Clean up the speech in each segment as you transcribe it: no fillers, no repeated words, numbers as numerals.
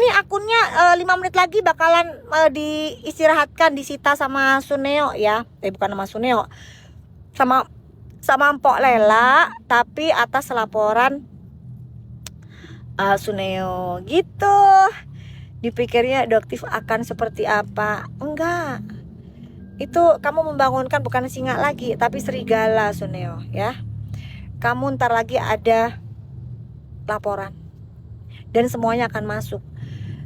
ini akunnya 5 menit lagi bakalan diistirahatkan, disita sama Suneo ya. Bukan sama Suneo, sama Mpok Lela, tapi atas laporan Suneo gitu. Dipikirnya adoptif akan seperti apa? Enggak. Itu kamu membangunkan bukan singa lagi, tapi serigala, Suneo ya. Kamu ntar lagi ada laporan dan semuanya akan masuk.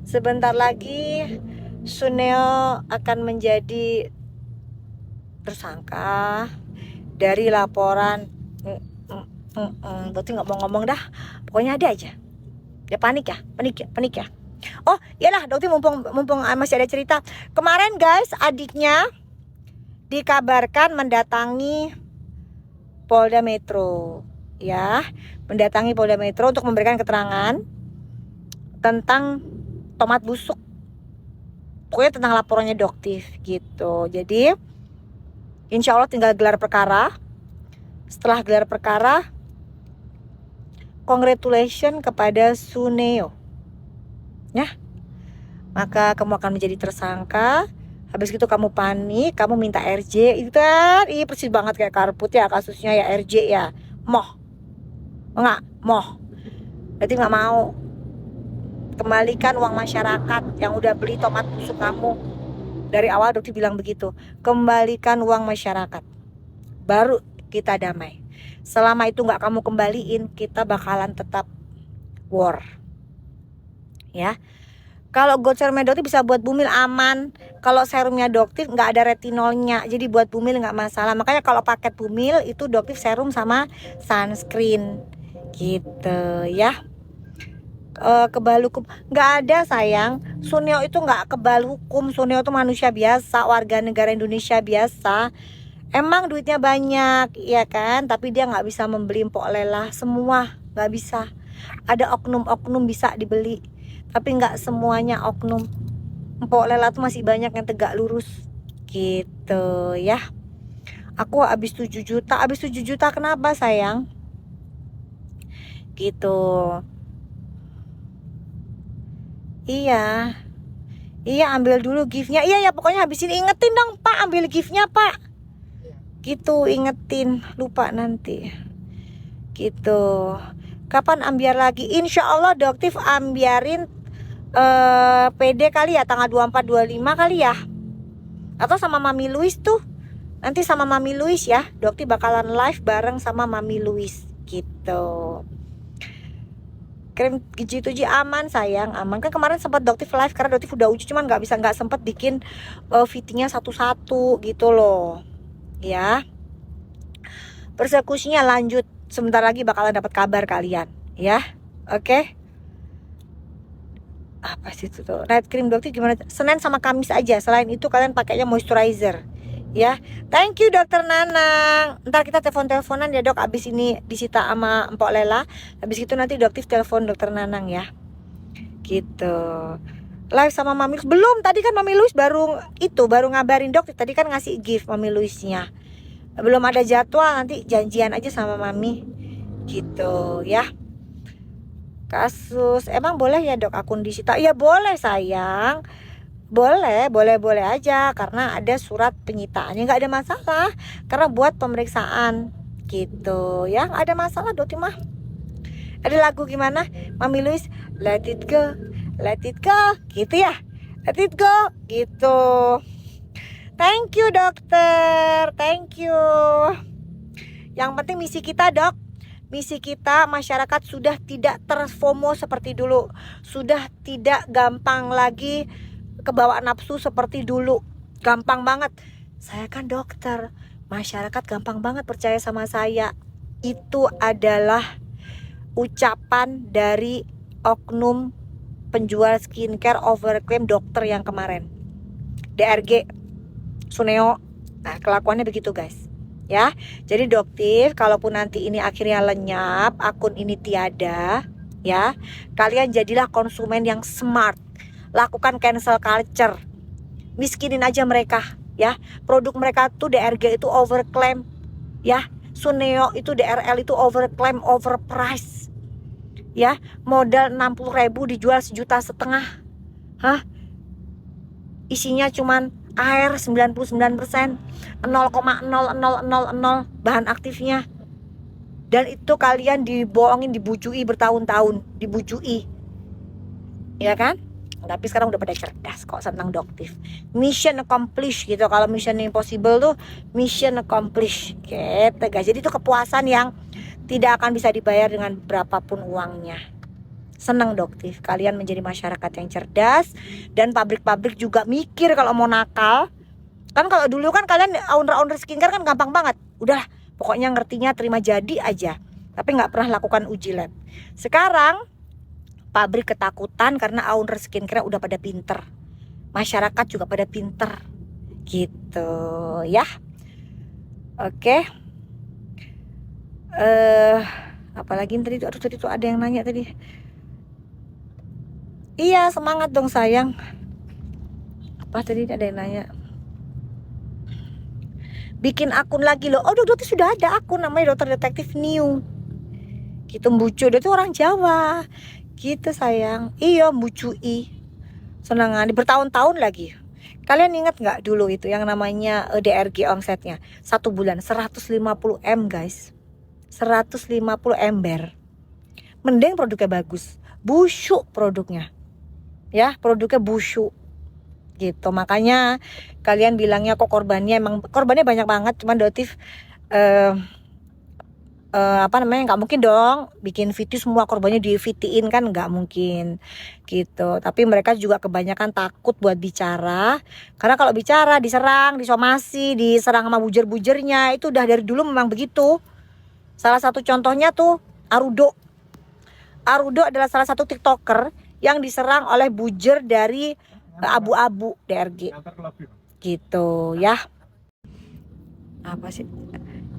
Sebentar lagi Suneo akan menjadi tersangka dari laporan. Berarti nggak mau ngomong dah, pokoknya ada aja. Dia panik ya. Oh iyalah, Dokter mumpung masih ada cerita. Kemarin guys, adiknya dikabarkan mendatangi Polda Metro ya, mendatangi Polda Metro untuk memberikan keterangan tentang tomat busuk. Pokoknya tentang laporannya Doktif gitu. Jadi insya Allah tinggal gelar perkara. Setelah gelar perkara, congratulations kepada Suneo ya. Maka kamu akan menjadi tersangka. Habis itu kamu panik, kamu minta RJ. Itu kan persis banget kayak Karput ya kasusnya ya, RJ ya. Moh berarti gak mau. Kembalikan uang masyarakat yang udah beli tomat busuk kamu. Dari awal Dokter bilang begitu. Kembalikan uang masyarakat, baru kita damai. Selama itu gak kamu kembaliin, kita bakalan tetap war ya. Kalau gold serumnya Dokter bisa buat bumil aman. Kalau serumnya Dokter gak ada retinolnya, jadi buat bumil gak masalah. Makanya kalau paket bumil itu Dokter serum sama sunscreen gitu ya. Kebal hukum nggak ada sayang. Suneo itu nggak kebal hukum. Suneo itu manusia biasa, warga negara Indonesia biasa. Emang duitnya banyak ya kan, tapi dia nggak bisa membeli Mpok Lela semua, nggak bisa. Ada oknum-oknum bisa dibeli, tapi nggak semuanya oknum. Mpok Lela tuh masih banyak yang tegak lurus gitu ya. Aku habis 7 juta. Habis 7 juta kenapa sayang? Gitu. Iya ambil dulu giftnya. Iya ya, pokoknya habis ini ingetin dong Pak, ambil giftnya Pak. Gitu, ingetin, lupa nanti. Gitu. Kapan ambiar lagi? Insya Allah Doktif ambiarin PD kali ya, tanggal 24-25 kali ya. Atau sama Mami Louis tuh. Nanti sama Mami Louis ya, Doktif bakalan live bareng sama Mami Louis gitu. Krim G7 aman sayang, aman kan. Kemarin sempat Doktif live karena Doktif udah uji, cuman nggak sempet bikin fittingnya satu-satu gitu loh ya. Persekusinya lanjut, sebentar lagi bakalan dapat kabar kalian ya. Oke. Apa sih itu tuh night cream Doktif gimana? Senin sama Kamis aja, selain itu kalian pakainya moisturizer ya. Thank you Dokter Nanang. Ntar kita telepon-teleponan ya Dok, abis ini disita sama Mpok Lela. Habis itu nanti Doktif telepon Dokter Nanang ya. Gitu. Live sama Mami Louis belum? Tadi kan Mami Louis baru ngabarin Doktif. Tadi kan ngasih gift Mami Louisnya. Belum ada jadwal, nanti janjian aja sama Mami. Gitu ya. Kasus emang boleh ya Dok akun disita? Iya boleh sayang. Boleh aja karena ada surat penyitaannya, nggak ada masalah karena buat pemeriksaan gitu ya, nggak ada masalah Doti mah. Ada lagu gimana Mami Louis, let it go gitu ya, let it go gitu. Thank you dokter, thank you. Yang penting misi kita Dok, misi kita masyarakat sudah tidak terfomo seperti dulu, sudah tidak gampang lagi kebawa nafsu seperti dulu. Gampang banget. Saya kan dokter, masyarakat gampang banget percaya sama saya. Itu adalah ucapan dari oknum penjual skincare overclaim dokter yang kemarin, DRG Suneo. Nah kelakuannya begitu guys ya. Jadi Doktif, kalaupun nanti ini akhirnya lenyap, akun ini tiada ya, kalian jadilah konsumen yang smart. Lakukan cancel culture, miskinin aja mereka ya. Produk mereka tuh DRG itu overclaim ya, Suneo itu DRL itu overclaim, overprice ya. Modal 60.000 dijual 1,5 juta Hah? Isinya cuman air 99%, 0,0000 bahan aktifnya. Dan itu kalian dibohongin, dibujui bertahun-tahun, dibujui, ya kan? Tapi sekarang udah pada cerdas kok tentang Doktif. Mission accomplished gitu. Kalau mission impossible tuh mission accomplished gitu guys. Jadi itu kepuasan yang tidak akan bisa dibayar dengan berapapun uangnya. Senang Doktif, kalian menjadi masyarakat yang cerdas. Dan pabrik-pabrik juga mikir kalau mau nakal. Kan kalau dulu kan kalian owner-owner skincare kan gampang banget. Udah pokoknya ngertinya terima jadi aja. Tapi gak pernah lakukan uji lab. Sekarang pabrik ketakutan karena owner skincare udah pada pinter. Masyarakat juga pada pinter. Gitu ya. Oke. Apalagi tadi tuh, tadi tuh ada yang nanya tadi. Iya, semangat dong sayang. Apa tadi ada yang nanya? Bikin akun lagi loh. Oh, Dokter sudah ada akun namanya Dokter Detektif New. Gitu Mbucu, dia tuh orang Jawa. Gitu sayang. Iya Mbucui. Senangan bertahun-tahun lagi. Kalian ingat nggak dulu itu yang namanya DRG omsetnya 1 bulan 150 M guys. 150 ember. Mending produknya bagus. Busuk produknya. Ya, produknya busuk. Gitu. Makanya kalian bilangnya kok korbannya, emang korbannya banyak banget. Cuman Dotif nggak mungkin dong bikin video semua korbannya di VT-in, kan nggak mungkin gitu. Tapi mereka juga kebanyakan takut buat bicara, karena kalau bicara diserang, disomasi, diserang sama bujer-bujernya. Itu udah dari dulu memang begitu. Salah satu contohnya tuh Arudo adalah salah satu TikToker yang diserang oleh bujer dari abu-abu DRG gitu ya. Apa sih?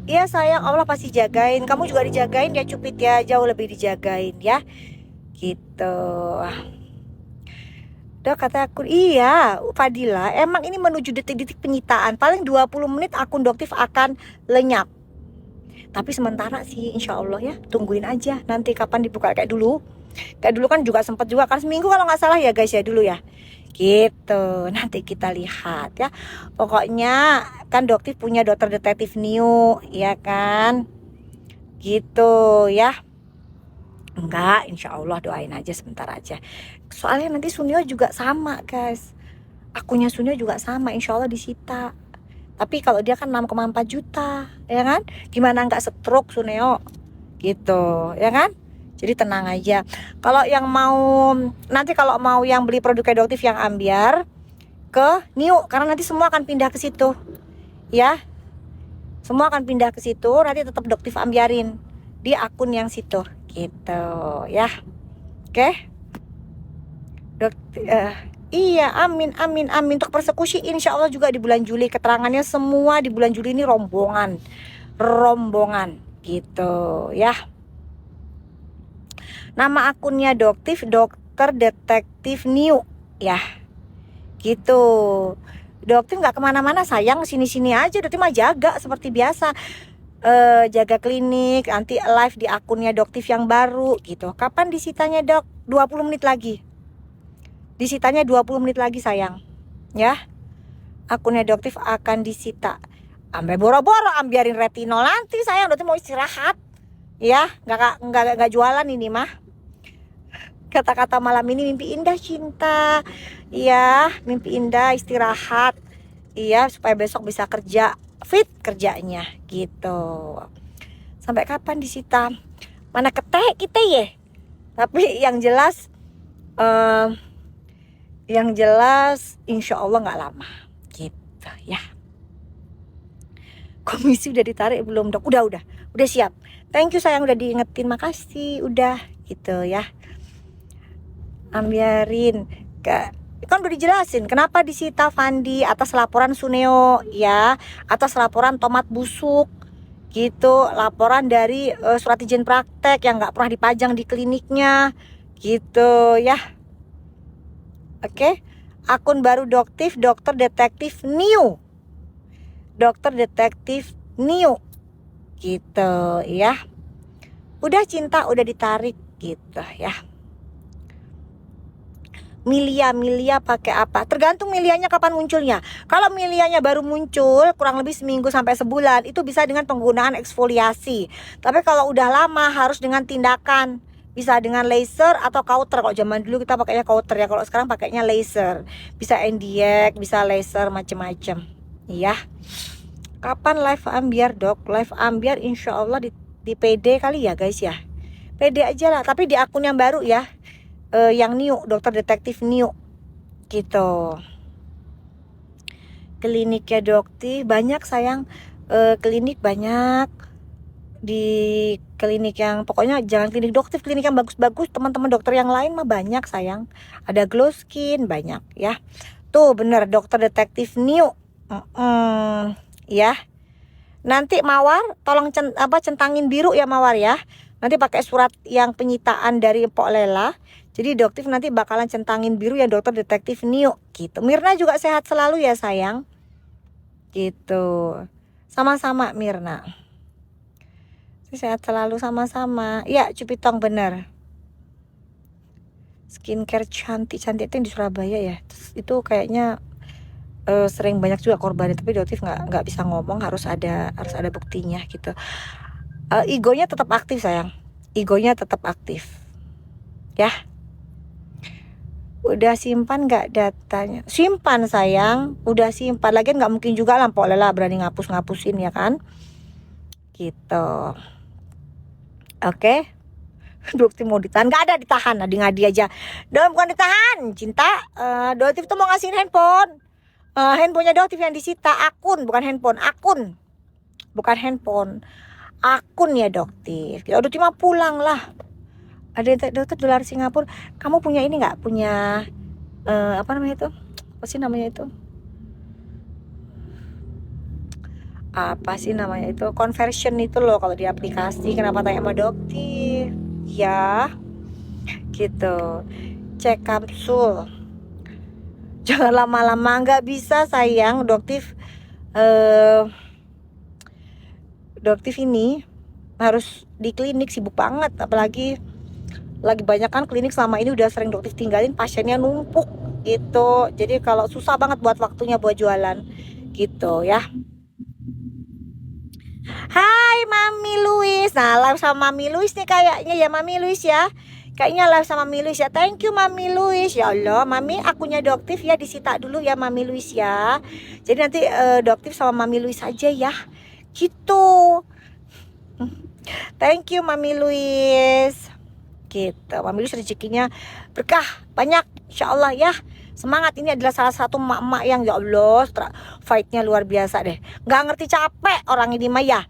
Iya sayang, Allah pasti jagain. Kamu juga dijagain ya Cupit ya, jauh lebih dijagain ya. Gitu. Udah kata aku, iya Fadila, emang ini menuju detik-detik penyitaan. Paling 20 menit akun Doktif akan lenyap. Tapi sementara sih insya Allah ya, tungguin aja nanti kapan dibuka. Kayak dulu kan juga sempat juga kan seminggu kalau nggak salah ya guys ya dulu ya. Gitu, nanti kita lihat ya. Pokoknya kan Doktif punya Dokter Detektif New, ya kan? Gitu ya. Enggak, insya Allah doain aja sebentar aja. Soalnya nanti Sunio juga sama guys. Akunnya Sunio juga sama, insya Allah disita. Tapi kalau dia kan 6,4 juta, ya kan? Gimana nggak stroke Suneo? Gitu, ya kan? Jadi tenang aja. Kalau yang mau nanti kalau mau yang beli produk Doktif yang ambiar ke New, karena nanti semua akan pindah ke situ. Ya. Semua akan pindah ke situ, nanti tetap Doktif ambiarin di akun yang situ gitu ya. Oke. Iya, amin. Untuk persekusi insya Allah juga di bulan Juli. Keterangannya semua di bulan Juli ini rombongan gitu ya. Nama akunnya Doktif, Dokter Detektif New ya. Gitu. Doktif nggak kemana-mana sayang, sini-sini aja. Doktif mah jaga seperti biasa. Jaga klinik, nanti live di akunnya Doktif yang baru gitu. Kapan disitanya Dok? 20 menit lagi. Disitanya 20 menit lagi sayang. Ya. Akunnya Doktif akan disita. Sampai boro-boro ambiarin retinol nanti sayang. Doktif mau istirahat. Ya, nggak jualan ini mah. Kata-kata malam ini mimpi indah cinta. Iya, mimpi indah istirahat. Iya, supaya besok bisa kerja fit kerjanya gitu. Sampai kapan disita? Mana ketek kita ya? Tapi yang jelas insya Allah nggak lama gitu ya. Komisi udah ditarik belum Dok? Udah siap. Thank you sayang udah diingetin, makasih udah gitu ya. Ambiarin kan udah dijelasin kenapa disita Fandi atas laporan Suneo ya, atas laporan tomat busuk gitu, laporan dari surat izin praktek yang nggak pernah dipajang di kliniknya gitu ya. Oke. Akun baru Doktif, Dokter Detektif New, Dokter Detektif New gitu ya. Udah cinta udah ditarik gitu ya. Milia pakai apa? Tergantung milianya kapan munculnya. Kalau milianya baru muncul kurang lebih seminggu sampai sebulan, itu bisa dengan penggunaan eksfoliasi. Tapi kalau udah lama harus dengan tindakan. Bisa dengan laser atau kauter. Kalau zaman dulu kita pakainya kauter ya. Kalau sekarang pakainya laser. Bisa NDX, bisa laser, macem-macem. Iya. Kapan live ambiar, Dok? Live ambiar insya Allah di PD kali ya guys ya. PD aja lah. Tapi di akun yang baru ya. Yang new, dokter detektif new gitu. Klinik ya dokter banyak sayang, klinik banyak. Di klinik yang pokoknya jangan klinik dokter, klinik yang bagus-bagus. Teman-teman dokter yang lain mah banyak sayang. Ada glow skin banyak ya. Tuh bener dokter detektif new. Ya. Nanti Mawar tolong centangin biru ya Mawar ya. Nanti pakai surat yang penyitaan dari Mpok Lela. Jadi dokter nanti bakalan centangin biru yang dokter detektif new gitu. Mirna juga sehat selalu ya sayang. Gitu. Sama-sama Mirna. Sehat selalu sama-sama. Ya Cupitong bener. Skincare cantik-cantik itu yang di Surabaya ya. Terus itu kayaknya sering banyak juga korban, tapi dokter nggak bisa ngomong, harus ada buktinya gitu. Egonya tetap aktif sayang. Egonya tetap aktif. Ya. Udah simpan gak datanya? Simpan sayang, udah simpan. Lagian gak mungkin juga lah Mpok Lela berani ngapus-ngapusin ya kan. Gitu. Oke. Dokter mau ditahan, gak ada ditahan. Ngadi aja. Doa bukan ditahan, cinta. Dokter tuh mau ngasihin handphone. Handphonenya dokter yang disita. Akun, bukan handphone. Akun. Bukan handphone. Akun ya dokter. Ya udah cuma pulang lah. Ada dokter dolar Singapura. Kamu punya ini nggak? Punya apa namanya itu? Apa sih namanya itu? Apa sih namanya itu? Conversion itu loh kalau di aplikasi. Kenapa tanya sama dokter? Ya, gitu. Cek kapsul. Jangan lama-lama, nggak bisa sayang. Dokter ini harus di klinik, sibuk banget, apalagi lagi banyak kan klinik selama ini udah sering dokter tinggalin, pasiennya numpuk gitu. Jadi kalau susah banget buat waktunya buat jualan gitu ya. Hai Mami Luis. Nah live sama Mami Luis nih kayaknya ya Mami Luis ya. Kayaknya live sama Mami Luis ya. Thank you Mami Luis. Ya Allah Mami, akunnya dokter ya disita dulu ya Mami Luis ya. Jadi nanti dokter sama Mami Luis aja ya. Gitu. Thank you Mami Luis. Gitu. Mami Luis rezekinya berkah banyak insyaallah ya. Semangat, ini adalah salah satu emak-emak yang ya Allah fight-nya luar biasa deh. Gak ngerti capek orang ini mah ya.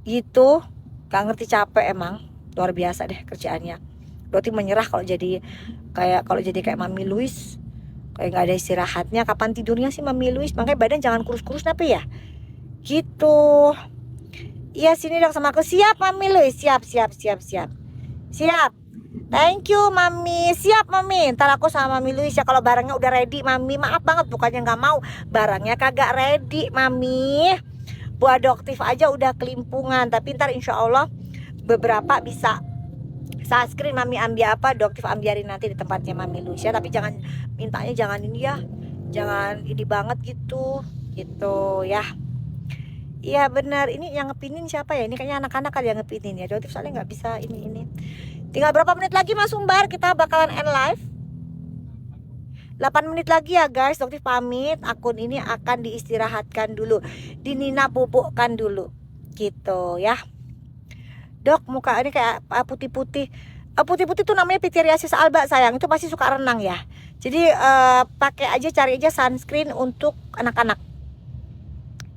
Gitu. Gak ngerti capek emang. Luar biasa deh kerjaannya. Berarti menyerah kalau jadi kayak Mami Luis. Kayak gak ada istirahatnya. Kapan tidurnya sih Mami Luis? Makanya badan jangan kurus-kurus tapi ya. Gitu. Iya sini dong sama aku. Siap Mami Luis. Siap. Thank you Mami. Siap Mami. Ntar aku sama Mami Luis ya kalau barangnya udah ready Mami. Maaf banget bukannya gak mau. Barangnya kagak ready Mami. Buat doktif aja udah kelimpungan. Tapi ntar insya Allah beberapa bisa. Sunscreen Mami ambil apa, doktif ambiarin nanti di tempatnya Mami Luis ya. Tapi mintanya jangan ini ya. Jangan ini banget gitu. Gitu ya. Iya benar, ini yang ngepinin siapa ya? Ini kayaknya anak-anak kali yang ngepinin ya. Doktif soalnya nggak bisa ini. Tinggal berapa menit lagi Mas Umbar, kita bakalan end live. 8 menit lagi ya guys. Doktif pamit, akun ini akan diistirahatkan dulu, dinina bubukkan dulu gitu ya. Dok muka ini kayak putih-putih. Putih-putih tuh namanya pityriasis alba sayang. Itu pasti suka renang ya. Jadi cari aja sunscreen untuk anak-anak.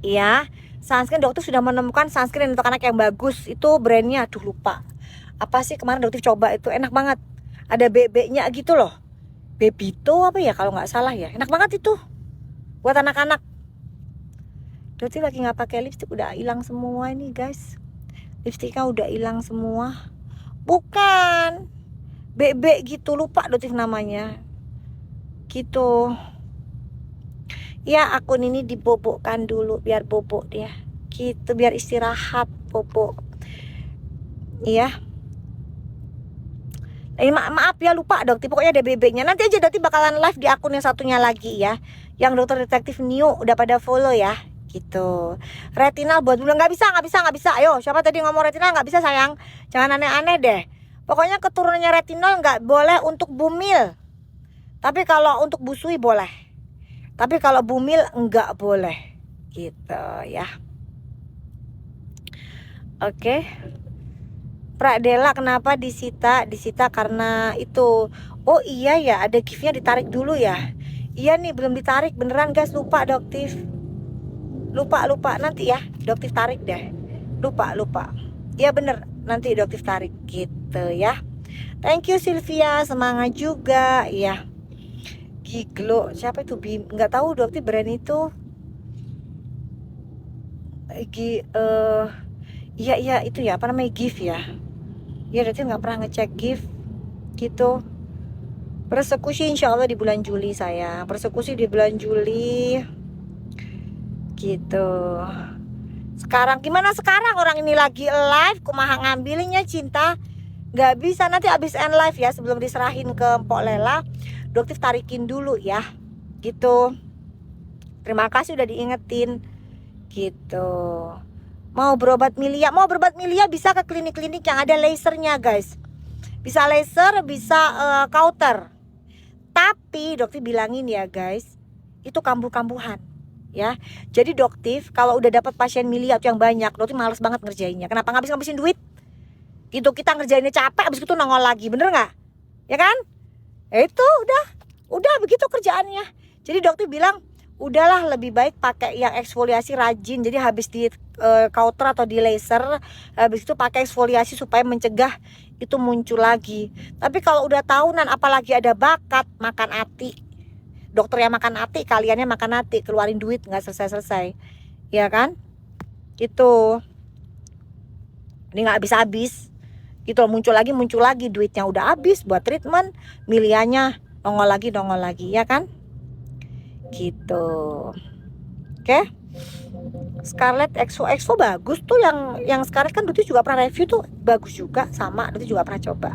Iya, sunscreen dokter sudah menemukan sunscreen untuk anak yang bagus. Itu brandnya aduh lupa. Apa sih kemarin dokter coba itu enak banget. Ada bebeknya gitu loh. Bebito apa ya kalau nggak salah ya. Enak banget itu. Buat anak-anak. Dokter lagi nggak pakai lipstick, udah hilang semua ini guys. Lipstiknya udah hilang semua. Bukan. Bebek gitu lupa dokter namanya. Gitu. Ya akun ini dibobokkan dulu biar bobok dia. Gitu biar istirahat bobok. Iya. Maaf ya lupa dokter, pokoknya ada bebeknya. Nanti aja dokter bakalan live di akun yang satunya lagi ya, yang dokter detektif new, udah pada follow ya gitu. Retinal buat bulan nggak bisa. Ayo, siapa tadi ngomong retinal nggak bisa sayang? Jangan aneh-aneh deh. Pokoknya keturunannya retinal nggak boleh untuk bumil. Tapi kalau untuk busui boleh. Tapi kalau bumil nggak boleh. Gitu ya. Oke. Pradela kenapa disita? Disita karena itu. Oh iya ya, ada giftnya ditarik dulu ya. Iya nih belum ditarik beneran guys, lupa doktif. Lupa nanti ya, doktif tarik deh. Lupa. Iya bener, nanti doktif tarik gitu ya. Thank you Sylvia, semangat juga ya. Giglo, siapa itu? Nggak tahu doktif brand itu. Iya itu ya, apa namanya, gift ya. Ya doktif nggak pernah ngecek gift gitu. Persekusi insya Allah di bulan Juli saya. Persekusi di bulan Juli gitu. Sekarang gimana sekarang orang ini lagi live, kumaha ngambilnya cinta? Gak bisa, nanti abis end live ya, sebelum diserahin ke Mpok Lela, doktif tarikin dulu ya gitu. Terima kasih udah diingetin gitu. Mau berobat milia bisa ke klinik-klinik yang ada lasernya guys. Bisa laser, bisa counter. Tapi dokter bilangin ya guys, itu kambuh-kambuhan ya. Jadi doktif kalau udah dapat pasien milia yang banyak, dokter males banget ngerjainnya. Kenapa? Ngabisin duit gitu, kita ngerjainnya capek, abis itu nongol lagi, bener nggak? Ya kan? Itu udah begitu kerjaannya. Jadi dokter bilang udahlah, lebih baik pakai yang eksfoliasi rajin. Jadi habis di counter atau di laser, habis itu pakai eksfoliasi supaya mencegah itu muncul lagi. Tapi kalau udah tahunan, apalagi ada bakat, makan hati. Dokter yang makan hati, kaliannya makan hati, keluarin duit nggak selesai, ya kan? Gitu. Ini nggak habis-habis. Gitu muncul lagi duitnya udah habis buat treatment, milianya nongol lagi, ya kan? Gitu. Oke. Scarlett EXO bagus tuh, yang Scarlett kan Duti juga pernah review tuh, bagus juga, sama Duti juga pernah coba.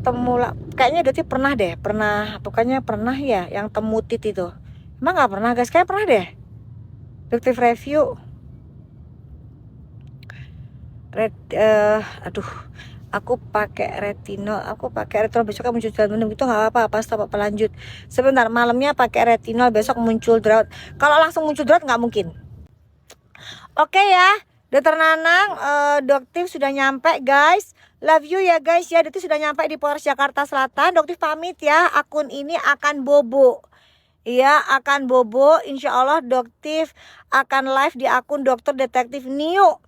Temula kayaknya Duti pernah pokoknya pernah ya, yang temutit itu. Emang nggak pernah guys, kayak pernah deh Duti review. Aku pakai retinol besok muncul drought, itu nggak apa-apa, stop lanjut. Sebentar, malamnya pakai retinol, besok muncul drought. Kalau langsung muncul drought nggak mungkin. Oke ya, Dokter Nanang, dokter sudah nyampe guys. Love you ya guys ya, dokter sudah nyampe di Polres Jakarta Selatan. Dokter pamit ya, akun ini akan bobo. Iya, akan bobo. Insya Allah dokter akan live di akun Dokter Detektif Nio.